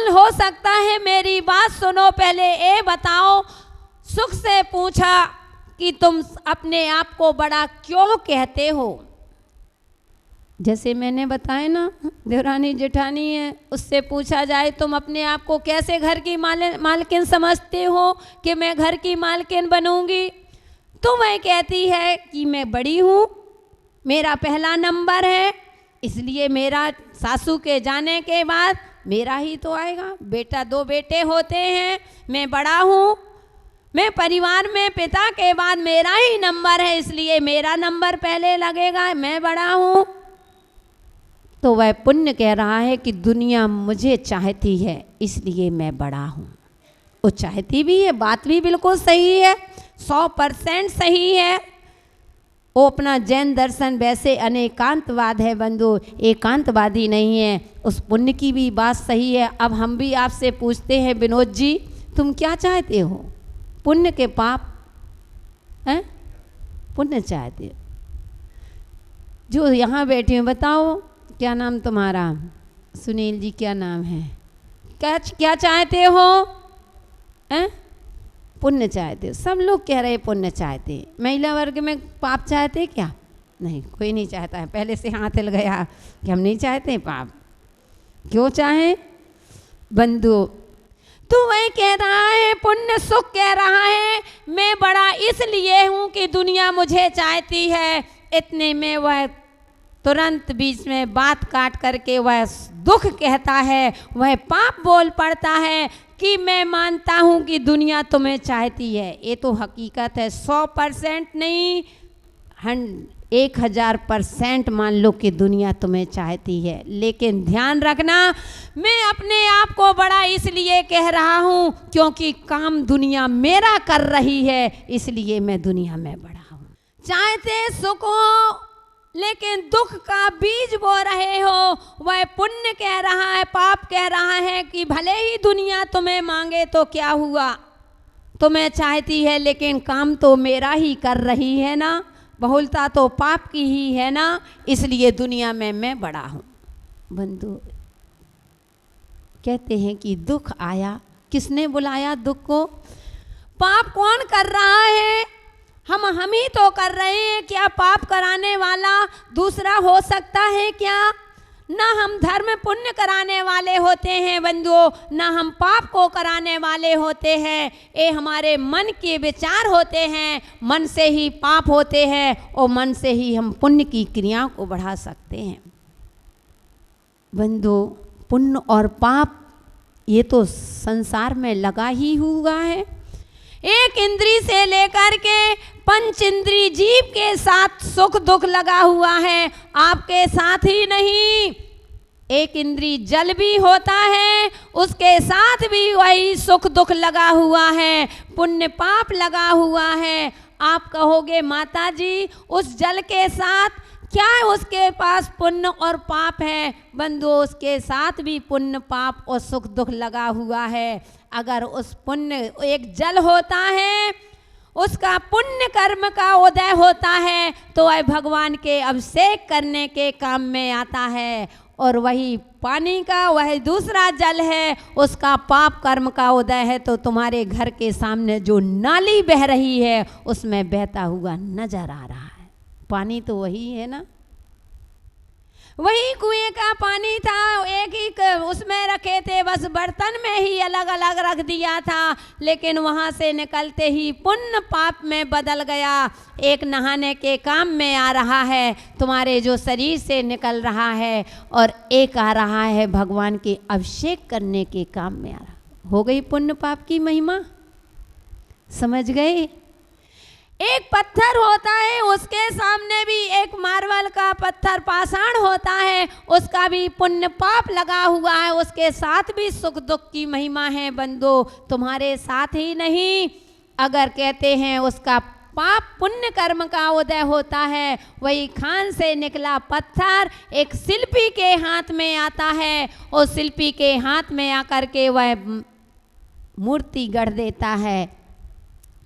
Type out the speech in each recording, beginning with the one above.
हो सकता है, मेरी बात सुनो पहले। ये बताओ, सुख से पूछा कि तुम अपने आप को बड़ा क्यों कहते हो? जैसे मैंने बताया ना, देवरानी जेठानी है, उससे पूछा जाए तुम अपने आप को कैसे घर की मालकिन समझते हो कि मैं घर की मालकिन बनूंगी, तो वह कहती है कि मैं बड़ी हूँ, मेरा पहला नंबर है, इसलिए मेरा सासू के जाने के बाद मेरा ही तो आएगा। बेटा, 2 बेटे होते हैं, मैं बड़ा हूँ, मैं परिवार में पिता के बाद मेरा ही नंबर है, इसलिए मेरा नंबर पहले लगेगा, मैं बड़ा हूँ। तो वह पुण्य कह रहा है कि दुनिया मुझे चाहती है, इसलिए मैं बड़ा हूँ। वो चाहती भी है, बात भी बिल्कुल सही है, 100% सही है। वो अपना जैन दर्शन वैसे अनेकांतवाद है बंधु, एकांतवादी नहीं है। उस पुण्य की भी बात सही है। अब हम भी आपसे पूछते हैं, विनोद जी, तुम क्या चाहते हो? पुण्य के पाप हैं? पुण्य चाहते हो? जो यहाँ बैठे हो, बताओ क्या नाम तुम्हारा? सुनील जी, क्या नाम है? क्या चाहते हो? हैं? पुण्य चाहते हो। सब लोग कह रहे पुण्य चाहते हैं। महिला वर्ग में पाप चाहते क्या? नहीं, कोई नहीं चाहता है। पहले से हाथ हिल गया कि हम नहीं चाहते पाप। क्यों चाहे बंधु? तो वह कह रहा है, पुण्य सुख कह रहा है, मैं बड़ा इसलिए हूँ कि दुनिया मुझे चाहती है। इतने में वह तुरंत बीच में बात काट करके वह दुख कहता है, वह पाप बोल पड़ता है कि मैं मानता हूँ कि दुनिया तुम्हें चाहती है। ये तो हकीकत है, 100% नहीं, 1000% मान लो कि दुनिया तुम्हें चाहती है। लेकिन ध्यान रखना, मैं अपने आप को बड़ा इसलिए कह रहा हूँ क्योंकि काम दुनिया मेरा कर रही है, इसलिए मैं दुनिया में बड़ा हूँ। चाहते सुख हो लेकिन दुख का बीज बो रहे हो, वह पुण्य कह रहा है, पाप कह रहा है कि भले ही दुनिया तुम्हें मांगे तो क्या हुआ, तुम्हें चाहती है लेकिन काम तो मेरा ही कर रही है ना, बहुलता तो पाप की ही है ना, इसलिए दुनिया में मैं बड़ा हूँ। बंधु कहते हैं कि दुख आया, किसने बुलाया दुख को? पाप कौन कर रहा है? हम ही तो कर रहे हैं। क्या पाप कराने वाला दूसरा हो सकता है क्या? ना हम धर्म पुण्य कराने वाले होते हैं बंधुओं, ना हम पाप को कराने वाले होते हैं। ये हमारे मन के विचार होते हैं, मन से ही पाप होते हैं और मन से ही हम पुण्य की क्रियाओं को बढ़ा सकते हैं। बंधुओं, पुण्य और पाप ये तो संसार में लगा ही हुआ है। एक इंद्री से लेकर के पंच इंद्री जीव के साथ सुख दुख लगा हुआ है, आपके साथ ही नहीं। एक इंद्री जल भी होता है, उसके साथ भी वही सुख दुख लगा हुआ है, पुण्य पाप लगा हुआ है। आप कहोगे माता जी, उस जल के साथ क्या उसके पास पुण्य और पाप है? बंधु, उसके साथ भी पुण्य पाप और सुख दुख लगा हुआ है। अगर उस पुण्य, एक जल होता है, उसका पुण्य कर्म का उदय होता है तो वह भगवान के अभिषेक करने के काम में आता है, और वही पानी का वह दूसरा जल है, उसका पाप कर्म का उदय है तो तुम्हारे घर के सामने जो नाली बह रही है उसमें बहता हुआ नजर आ रहा है। पानी तो वही है ना, वही कुएं का पानी था, एक ही उसमें रखे थे, बस बर्तन में ही अलग अलग रख दिया था, लेकिन वहाँ से निकलते ही पुण्य पाप में बदल गया। एक नहाने के काम में आ रहा है तुम्हारे जो शरीर से निकल रहा है, और एक आ रहा है भगवान के अभिषेक करने के काम में आ रहा। हो गई पुण्य पाप की महिमा, समझ गए? एक पत्थर होता है, उसके सामने भी एक मार्बल का पत्थर पाषाण होता है, उसका भी पुण्य पाप लगा हुआ है, उसके साथ भी सुख दुख की महिमा है। बंधु, तुम्हारे साथ ही नहीं, अगर कहते हैं उसका पाप पुण्य कर्म का उदय होता है, वही खान से निकला पत्थर एक शिल्पी के हाथ में आता है, उस शिल्पी के हाथ में आकर के वह मूर्ति गढ़ देता है,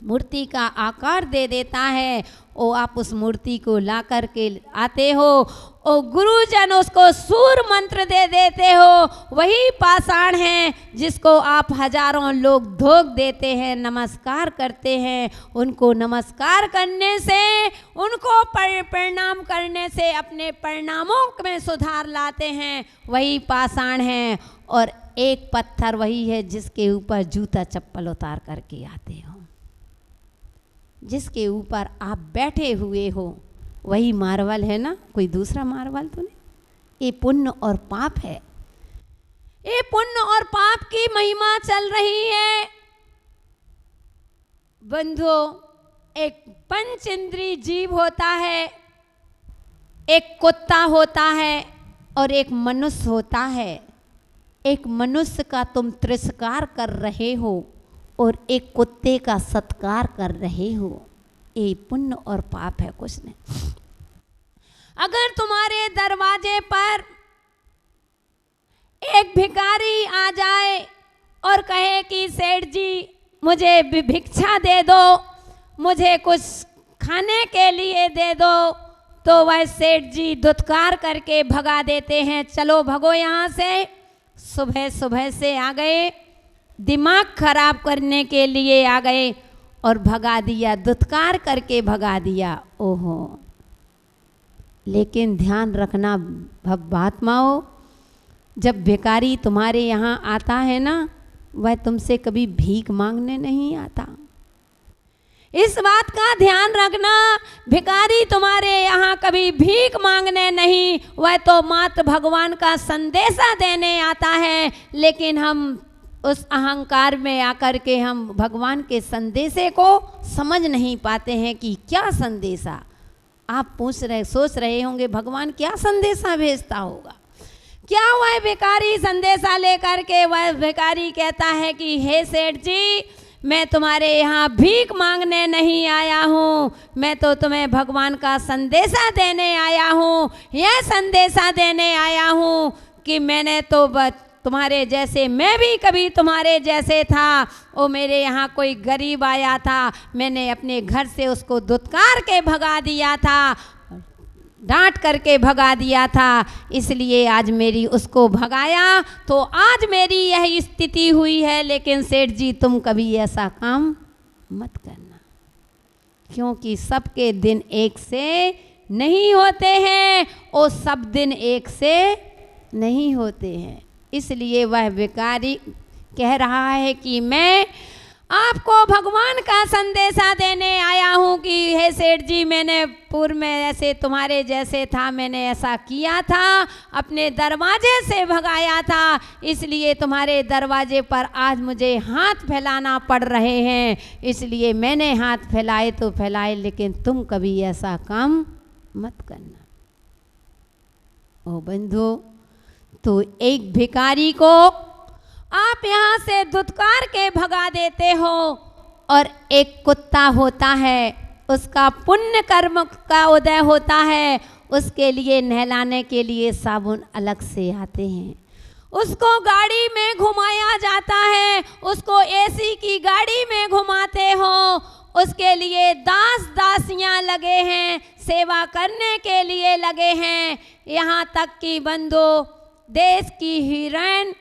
मूर्ति का आकार दे देता है। वो आप उस मूर्ति को ला कर के आते हो, और गुरुजन उसको सूर मंत्र दे देते हो। वही पाषाण है जिसको आप हजारों लोग धोख देते हैं, नमस्कार करते हैं। उनको नमस्कार करने से, उनको प्रणाम करने से अपने परिणामों में सुधार लाते हैं, वही पाषाण है। और एक पत्थर वही है जिसके ऊपर जूता चप्पल उतार करके आते हो, जिसके ऊपर आप बैठे हुए हो, वही मार्बल है ना, कोई दूसरा मार्बल तो नहीं। ये पुण्य और पाप है, ये पुण्य और पाप की महिमा चल रही है। बंधुओं, एक पंच इंद्रिय जीव होता है, एक कुत्ता होता है और एक मनुष्य होता है। एक मनुष्य का तुम तिरस्कार कर रहे हो और एक कुत्ते का सत्कार कर रहे हो। ये पुण्य और पाप है, कुछ नहीं। अगर तुम्हारे दरवाजे पर एक भिखारी आ जाए और कहे कि सेठ जी मुझे भिक्षा दे दो, मुझे कुछ खाने के लिए दे दो, तो वह सेठ जी धुतकार करके भगा देते हैं, चलो भगो यहाँ से। सुबह सुबह से आ गए, दिमाग खराब करने के लिए आ गए और भगा दिया, धुतकार करके भगा दिया। ओहो, लेकिन ध्यान रखना भक्तात्माओं, जब भिखारी तुम्हारे यहाँ आता है ना, वह तुमसे कभी भीख मांगने नहीं आता। इस बात का ध्यान रखना, भिखारी तुम्हारे यहाँ कभी भीख मांगने नहीं, वह तो मात्र भगवान का संदेशा देने आता है। लेकिन हम उस अहंकार में आकर के हम भगवान के संदेशे को समझ नहीं पाते हैं कि क्या संदेशा। आप सोच रहे होंगे भगवान क्या संदेशा भेजता होगा। क्या वह भिखारी संदेशा लेकर के, वह भिखारी कहता है कि हे सेठ जी, मैं तुम्हारे यहाँ भीख मांगने नहीं आया हूँ, मैं तो तुम्हें भगवान का संदेशा देने आया हूँ। यह संदेशा देने आया हूँ कि मैंने तो तुम्हारे जैसे, मैं भी कभी तुम्हारे जैसे था। वो मेरे यहाँ कोई गरीब आया था, मैंने अपने घर से उसको धुतकार के भगा दिया था, डांट करके भगा दिया था, इसलिए आज मेरी उसको भगाया, तो आज मेरी यह स्थिति हुई है। लेकिन सेठ जी तुम कभी ऐसा काम मत करना, क्योंकि सबके दिन एक से नहीं होते हैं, और सब दिन एक से नहीं होते हैं। इसलिए वह भिखारी कह रहा है कि मैं आपको भगवान का संदेशा देने आया हूँ कि हे सेठ जी, मैंने पूर्व में ऐसे तुम्हारे जैसे था, मैंने ऐसा किया था, अपने दरवाजे से भगाया था, इसलिए तुम्हारे दरवाजे पर आज मुझे हाथ फैलाना पड़ रहे हैं। इसलिए मैंने हाथ फैलाए तो फैलाए, लेकिन तुम कभी ऐसा काम मत करना। ओ बंधु, तो एक भिखारी को आप यहाँ से धुतकार के भगा देते हो, और एक कुत्ता होता है, उसका पुण्य कर्म का उदय होता है, उसके लिए नहलाने के लिए साबुन अलग से आते हैं, उसको गाड़ी में घुमाया जाता है, उसको एसी की गाड़ी में घुमाते हो, उसके लिए दास दासियां लगे हैं, सेवा करने के लिए लगे हैं। यहाँ तक कि बंधु, देश की हीरोइन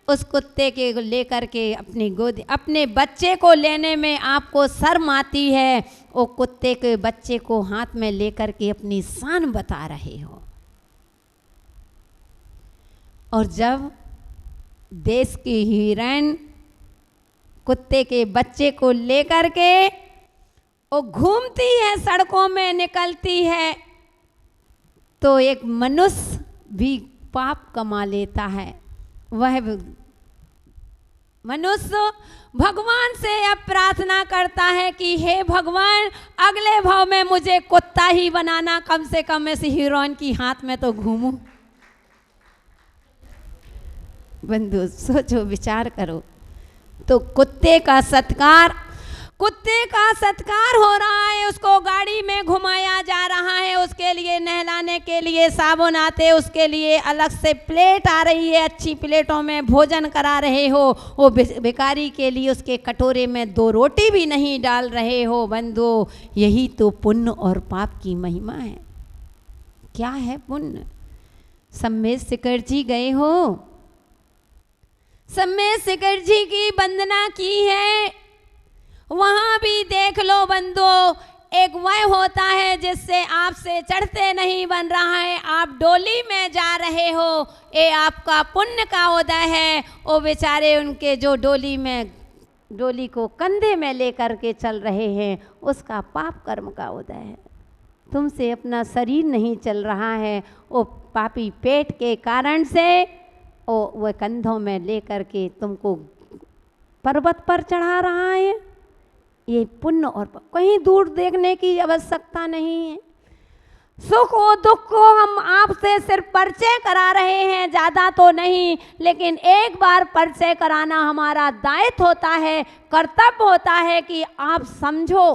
उस कुत्ते के लेकर के अपनी गोद, अपने बच्चे को लेने में आपको शर्म आती है, वो कुत्ते के बच्चे को हाथ में लेकर के अपनी शान बता रहे हो। और जब देश की हीरोइन कुत्ते के बच्चे को लेकर के वो घूमती है, सड़कों में निकलती है, तो एक मनुष्य भी पाप कमा लेता है। वह मनुष्य भगवान से अब प्रार्थना करता है कि हे भगवान, अगले भाव में मुझे कुत्ता ही बनाना, कम से कम ऐसी हीरोइन की हाथ में तो घूमूं। बंधु सोचो, विचार करो। तो कुत्ते का सत्कार, कुत्ते का सत्कार हो रहा है, उसको गाड़ी में घुमाया जा रहा है, उसके लिए नहलाने के लिए साबुन आते, उसके लिए अलग से प्लेट आ रही है, अच्छी प्लेटों में भोजन करा रहे हो। वो भिखारी के लिए उसके कटोरे में 2 रोटी भी नहीं डाल रहे हो। बंधुओं, यही तो पुण्य और पाप की महिमा है। क्या है पुण्य? सम्मेद शिखर जी गए हो, सम्मेद शिखर जी की वंदना की है, वहां भी देख लो बंधुओं, एक वह होता है जिससे आपसे चढ़ते नहीं बन रहा है, आप डोली में जा रहे हो, ये आपका पुण्य का उदय है। वो बेचारे उनके जो डोली को कंधे में लेकर के चल रहे हैं, उसका पाप कर्म का उदय है। तुमसे अपना शरीर नहीं चल रहा है, वो पापी पेट के कारण से वो कंधों में लेकर के तुमको पर्वत पर चढ़ा रहा है। ये पुण्य और कहीं दूर देखने की आवश्यकता नहीं है। सुख और दुख को हम आपसे सिर्फ परिचय करा रहे हैं, ज़्यादा तो नहीं, लेकिन एक बार परिचय कराना हमारा दायित्व होता है, कर्तव्य होता है कि आप समझो।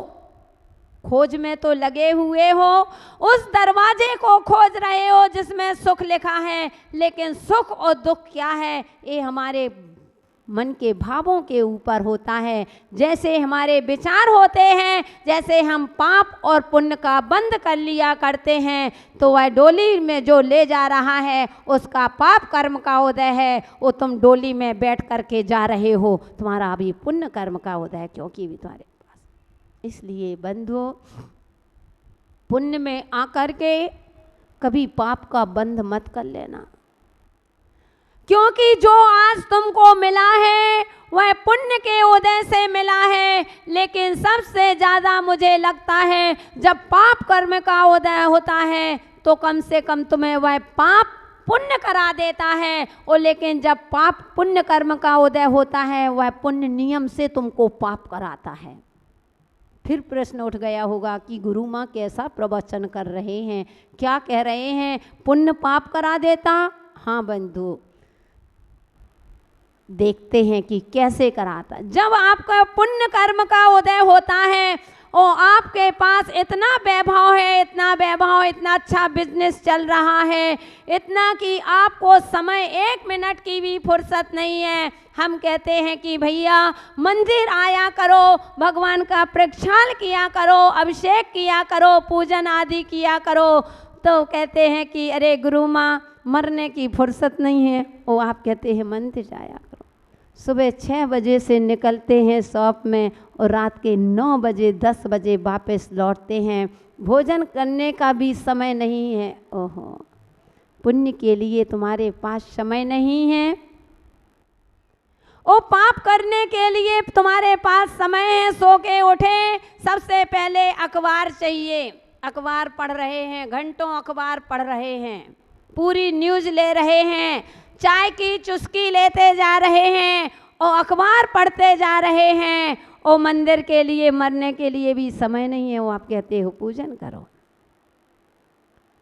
खोज में तो लगे हुए हो, उस दरवाजे को खोज रहे हो जिसमें सुख लिखा है, लेकिन सुख और दुख क्या है ये हमारे मन के भावों के ऊपर होता है। जैसे हमारे विचार होते हैं, जैसे हम पाप और पुण्य का बंद कर लिया करते हैं, तो वह डोली में जो ले जा रहा है उसका पाप कर्म का उदय है। वो तुम डोली में बैठ करके जा रहे हो, तुम्हारा अभी पुण्य कर्म का उदय है, क्योंकि भी तुम्हारे पास। इसलिए बंधुओं, पुण्य में आकर के कभी पाप का बंध मत कर लेना, क्योंकि जो आज तुमको मिला है वह पुण्य के उदय से मिला है। लेकिन सबसे ज़्यादा मुझे लगता है जब पाप कर्म का उदय होता है तो कम से कम तुम्हें वह पाप पुण्य करा देता है, और लेकिन जब पाप पुण्य कर्म का उदय होता है वह पुण्य नियम से तुमको पाप कराता है। फिर प्रश्न उठ गया होगा कि गुरु माँ कैसा प्रवचन कर रहे हैं, क्या कह रहे हैं, पुण्य पाप करा देता? हाँ बंधु, देखते हैं कि कैसे कराता। जब आपका पुण्य कर्म का उदय होता है और आपके पास इतना वैभव है, इतना वैभव, इतना अच्छा बिजनेस चल रहा है, इतना कि आपको समय 1 मिनट की भी फुर्सत नहीं है। हम कहते हैं कि भैया मंदिर आया करो, भगवान का प्रक्षाल किया करो, अभिषेक किया करो, पूजन आदि किया करो, तो कहते हैं कि अरे गुरु माँ मरने की फुर्सत नहीं है। वो आप कहते हैं मंदिर जाया करो। सुबह 6 बजे से निकलते हैं शॉप में और रात के 9 बजे 10 बजे वापस लौटते हैं, भोजन करने का भी समय नहीं है। ओहो, पुण्य के लिए तुम्हारे पास समय नहीं है, ओ पाप करने के लिए तुम्हारे पास समय है। सो के उठे, सबसे पहले अखबार चाहिए, अखबार पढ़ रहे हैं, घंटों अखबार पढ़ रहे हैं, पूरी न्यूज़ ले रहे हैं, चाय की चुस्की लेते जा रहे हैं और अखबार पढ़ते जा रहे हैं, और मंदिर के लिए मरने के लिए भी समय नहीं है। वो आप कहते हो पूजन करो।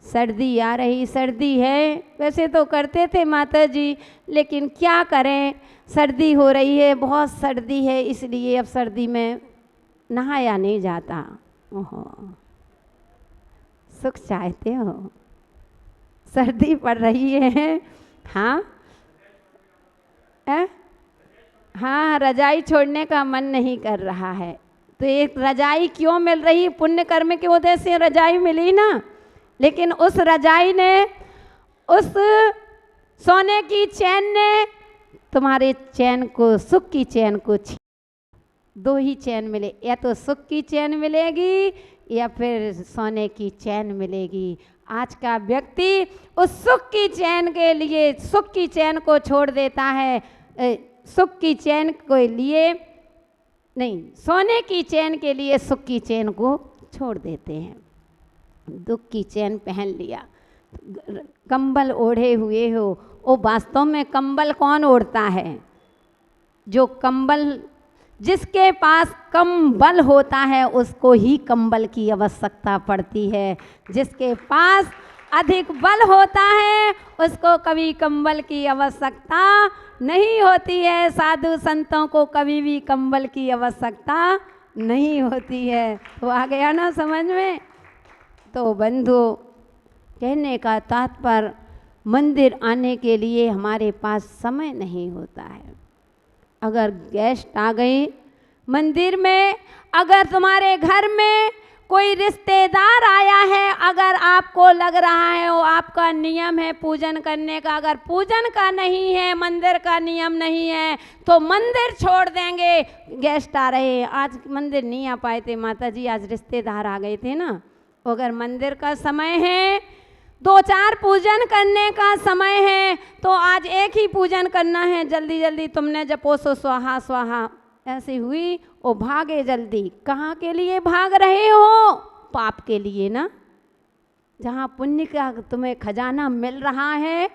सर्दी आ रही, सर्दी है, वैसे तो करते थे माता जी, लेकिन क्या करें, सर्दी हो रही है, बहुत सर्दी है, इसलिए अब सर्दी में नहाया नहीं जाता। ओहो, सुख चाहते हो, सर्दी पड़ रही है। हाँ हाँ, रजाई छोड़ने का मन नहीं कर रहा है, तो एक रजाई क्यों मिल रही? पुण्य कर्म के वजह से रजाई मिली ना, लेकिन उस रजाई ने, उस सोने की चैन ने तुम्हारे चैन को, सुख की चैन को 2 ही चैन मिले, या तो सुख की चैन मिलेगी या फिर सोने की चैन मिलेगी। आज का व्यक्ति उस सुख की चैन के लिए सुख की चैन को छोड़ देता है, सुख की चैन को लिए नहीं, सोने की चैन के लिए सुख की चैन को छोड़ देते हैं। दुख की चैन पहन लिया, कंबल ओढ़े हुए हो, वो वास्तव में कंबल कौन ओढ़ता है? जो कंबल, जिसके पास कम बल होता है उसको ही कंबल की आवश्यकता पड़ती है, जिसके पास अधिक बल होता है उसको कभी कंबल की आवश्यकता नहीं होती है। साधु संतों को कभी भी कंबल की आवश्यकता नहीं होती है। तो आ गया ना समझ में। तो बंधु, कहने का तात्पर्य, मंदिर आने के लिए हमारे पास समय नहीं होता है। अगर गेस्ट आ गए मंदिर में, अगर तुम्हारे घर में कोई रिश्तेदार आया है, अगर आपको लग रहा है वो आपका नियम है पूजन करने का, अगर पूजन का नहीं है, मंदिर का नियम नहीं है, तो मंदिर छोड़ देंगे। गेस्ट आ रहे हैं, आज मंदिर नहीं आ पाए थे माता जी, आज रिश्तेदार आ गए थे ना। अगर मंदिर का समय है, 2-4 पूजन करने का समय है, तो आज एक ही पूजन करना है, जल्दी जल्दी तुमने जपो सो स्वाहा स्वाहा, ऐसी हुई और भागे जल्दी। कहाँ के लिए भाग रहे हो? पाप के लिए ना। जहाँ पुण्य का तुम्हें खजाना मिल रहा है,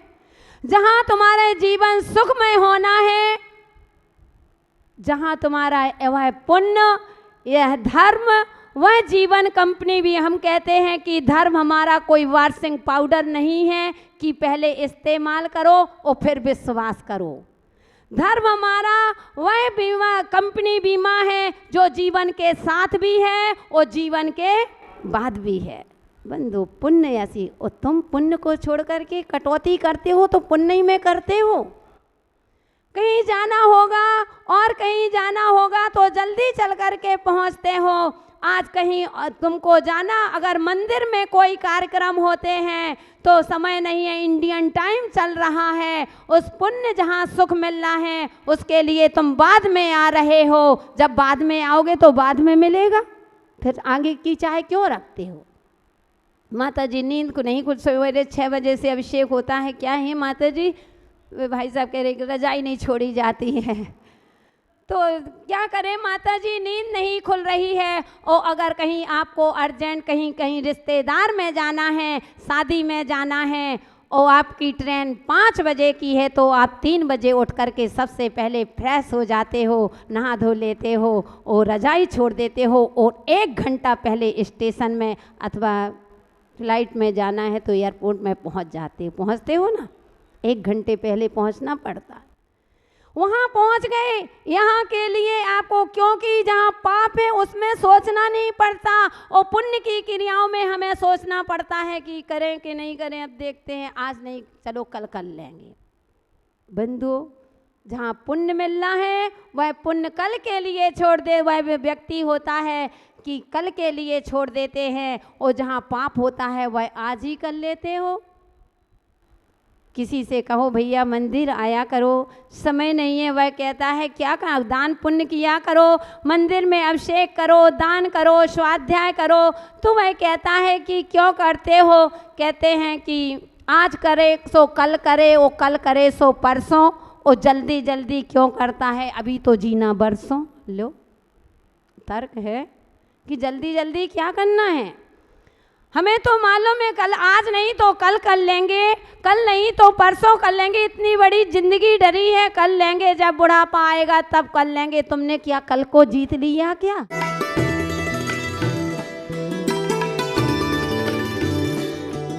जहाँ तुम्हारे जीवन सुखमय होना है, जहाँ तुम्हारा वह पुण्य, यह धर्म, वह जीवन कंपनी भी। हम कहते हैं कि धर्म हमारा कोई वाशिंग पाउडर नहीं है कि पहले इस्तेमाल करो और फिर विश्वास करो। धर्म हमारा वह बीमा कंपनी बीमा है जो जीवन के साथ भी है और जीवन के बाद भी है। बंधु, पुण्य ऐसी, और तुम पुण्य को छोड़ करके कटौती करते हो तो पुण्य ही में करते हो। कहीं जाना होगा और कहीं जाना होगा तो जल्दी चल करके पहुंचते हो। आज कहीं तुमको जाना, अगर मंदिर में कोई कार्यक्रम होते हैं तो समय नहीं है, इंडियन टाइम चल रहा है, उस पुण्य जहाँ सुख मिल रहा है उसके लिए तुम बाद में आ रहे हो। जब बाद में आओगे तो बाद में मिलेगा, फिर आगे की चाय क्यों रखते हो? माता जी नींद को नहीं, कुछ सवेरे 6 बजे से अभिषेक होता है। क्या है माता जी? वे भाई साहब कह रहे रजाई नहीं छोड़ी जाती है। तो क्या करें माता जी, नींद नहीं खुल रही है। और अगर कहीं आपको अर्जेंट कहीं रिश्तेदार में जाना है, शादी में जाना है, और आपकी ट्रेन 5 बजे की है, तो आप 3 बजे उठ करके सबसे पहले फ्रेश हो जाते हो, नहा धो लेते हो और रजाई छोड़ देते हो, और 1 घंटा पहले स्टेशन में अथवा फ्लाइट में जाना है तो एयरपोर्ट में पहुंचते हो ना। 1 घंटे पहले पहुंचना पड़ता है। वहाँ पहुँच गए यहाँ के लिए आपको, क्योंकि जहाँ पाप है उसमें सोचना नहीं पड़ता और पुण्य की क्रियाओं में हमें सोचना पड़ता है कि करें कि नहीं करें, अब देखते हैं, आज नहीं, चलो कल कर लेंगे। बंधु, जहाँ पुण्य मिलना है वह पुण्य कल के लिए छोड़ दे, वह व्यक्ति होता है कि कल के लिए छोड़ देते हैं, और जहाँ पाप होता है वह आज ही कर लेते हो। किसी से कहो भैया मंदिर आया करो, समय नहीं है, वह कहता है क्या कहा, दान पुण्य किया करो, मंदिर में अभिषेक करो, दान करो, स्वाध्याय करो, तो वह कहता है कि क्यों करते हो? कहते हैं कि आज करे सो कल करे, वो कल करे सो परसों, और जल्दी जल्दी क्यों करता है, अभी तो जीना बरसों। लो, तर्क है कि जल्दी जल्दी क्या करना है। हमें तो मालूम है कल, आज नहीं तो कल कर लेंगे, कल नहीं तो परसों कर लेंगे, इतनी बड़ी जिंदगी डरी है, कर लेंगे, जब बुढ़ापा आएगा तब कर लेंगे। तुमने क्या कल को जीत लिया क्या?